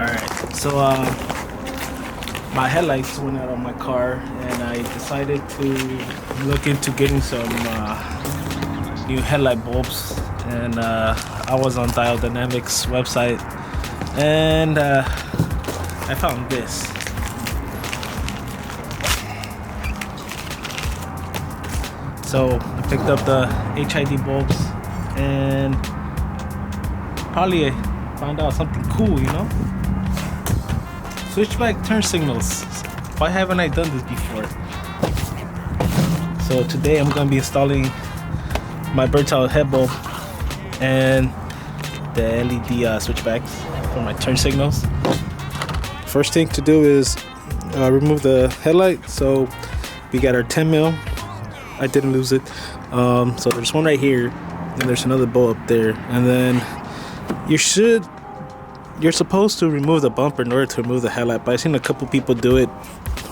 Alright, so my headlights went out on my car and I decided to look into getting some new headlight bulbs, and I was on Diode Dynamics website and I found this. So I picked up the HID bulbs and probably find out something cool, you know? Switchback turn signals. Why haven't I done this before? So today I'm gonna be installing my bird's eye head bulb and the LED switchbacks for my turn signals. First thing to do is remove the headlight. So we got our 10 mil. I didn't lose it. So there's one right here, and there's another bulb up there, and then you're supposed to remove the bumper in order to remove the headlight, but I've seen a couple people do it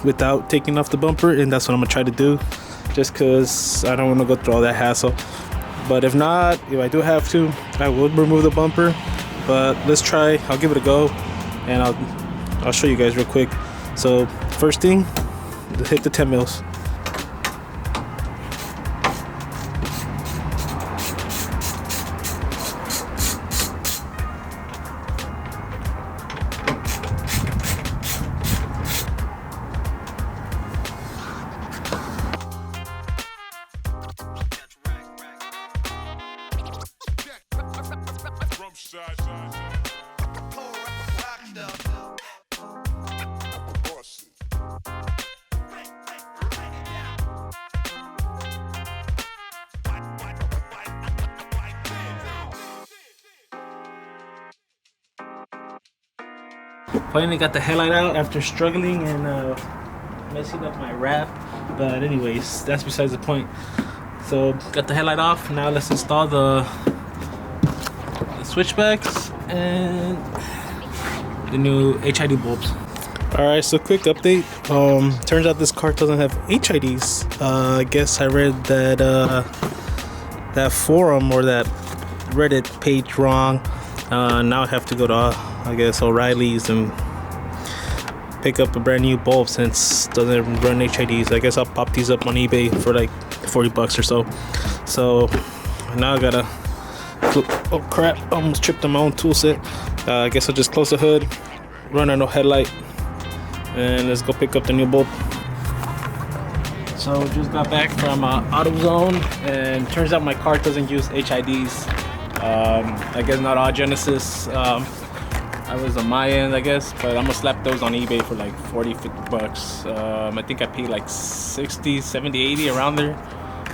without taking off the bumper, and that's what I'm gonna try to do, just because I don't want to go through all that hassle. But if not, if I do have to, I would remove the bumper. But let's try. I'll give it a go, and I'll show you guys real quick. So first thing, hit the 10 mils. Finally got the headlight out after struggling and messing up my wrap, but anyways, that's besides the point. So got the headlight off. Now let's install the switchbacks and the new HID bulbs. Alright, so quick update. Turns out this car doesn't have HIDs. I guess I read that that forum or that Reddit page wrong. Now I have to go to I guess O'Reilly's and pick up a brand new bulb since it doesn't run HIDs. I guess I'll pop these up on eBay for like 40 bucks or so. So now I gotta, oh crap, almost tripped on my own tool set. I guess I'll just close the hood, run on no headlight, and let's go pick up the new bulb. So just got back from AutoZone, and turns out my car doesn't use HIDs. I guess not all Genesis. I was on my end, I guess, but I'm gonna slap those on eBay for like 40, 50 bucks. I think I paid like 60, 70, 80 around there.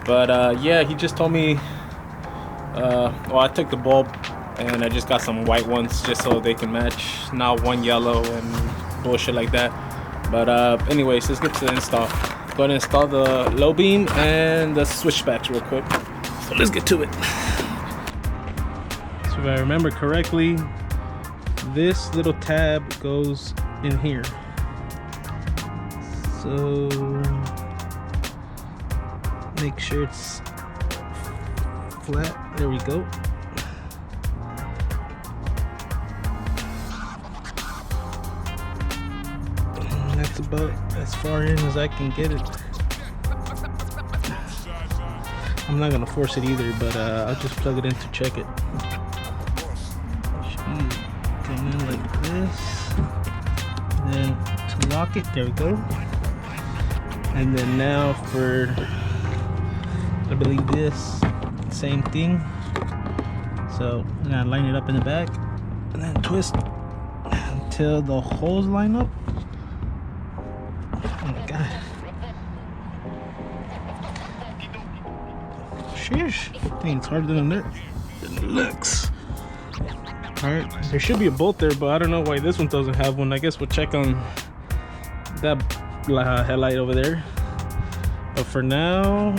But yeah, he just told me, well, I took the bulb and I just got some white ones just so they can match, not one yellow and bullshit like that. But anyways, let's get to the install. Go ahead and install the low beam and the switchbacks real quick. So let's get to it. So if I remember correctly, this little tab goes in here. So make sure it's flat. There we go. And that's about as far in as I can get it. I'm not gonna force it either, but I'll just plug it in to check it. Come in like this, then to lock it, there we go. And then now for, I believe this, same thing. So I'm gonna line it up in the back and then twist until the holes line up. Oh my god. Sheesh, I think it's harder than it looks. Alright, there should be a bolt there, but I don't know why this one doesn't have one. I guess we'll check on that headlight over there. But for now,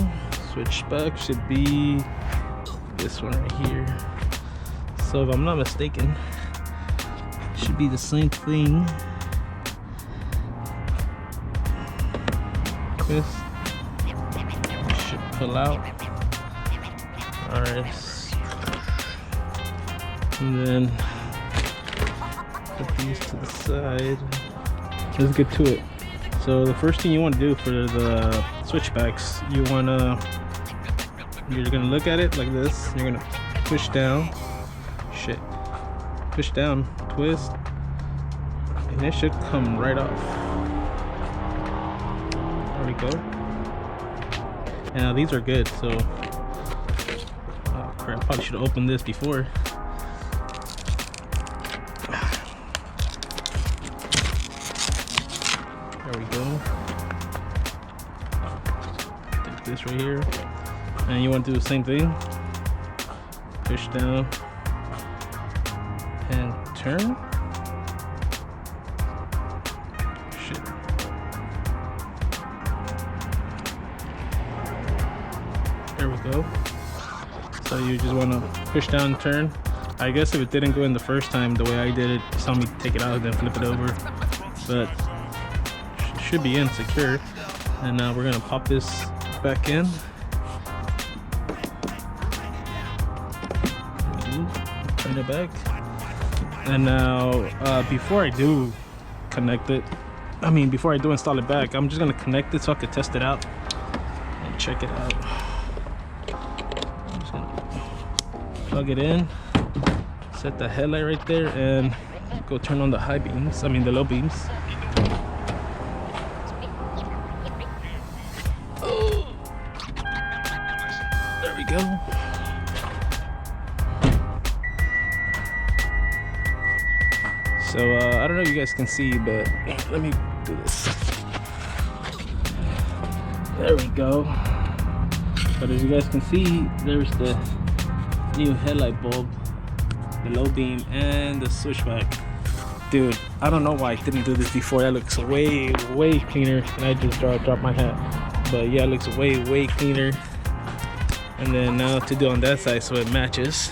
switchback should be this one right here. So if I'm not mistaken, it should be the same thing. This should pull out. Alright. And then put these to the side. Let's get to it. So the first thing you want to do for the switchbacks, you're gonna look at it like this. You're gonna push down, push down, twist, and it should come right off. There we go. And now these are good. So, oh crap! Probably should have opened this before. There we go. Take this right here, and you want to do the same thing. Push down and turn. Shit. There we go. So you just want to push down and turn. I guess if it didn't go in the first time the way I did it, you saw me take it out and then flip it over, but should be in secure. And now we're gonna pop this back in. Turn it back. And now before I do connect it, before I do install it back, I'm just gonna connect it so I can test it out and check it out. I'm just gonna plug it in, set the headlight right there, and go turn on the high beams, the low beams. There we go. So I don't know if you guys can see, but let me do this. There we go. But as you guys can see, there's the new headlight bulb, the low beam, and the switchback. Dude, I don't know why I didn't do this before. That looks way cleaner. And I just dropped my hat. But yeah, it looks way cleaner. And then now to do on that side so it matches.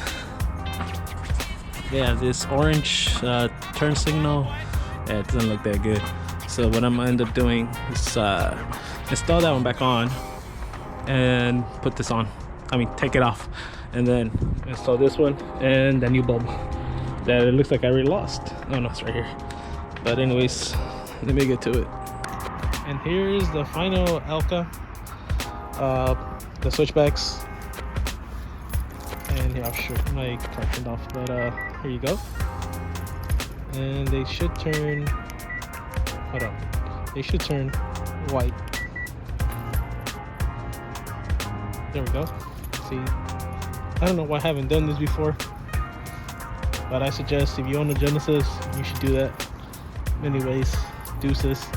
Yeah, this orange turn signal, yeah, it doesn't look that good. So what I'm gonna end up doing is install that one back on and put this on. Take it off, and then install this one and the new bulb that it looks like I already lost. Oh no, it's right here. But anyways, let me get to it. And here's the final Alka, the switchbacks. And here, I'll show my car turned off, but here you go. And they should turn, hold on, they should turn white. There we go. See, I don't know why I haven't done this before, but I suggest if you own a Genesis, you should do that. Anyways, deuces.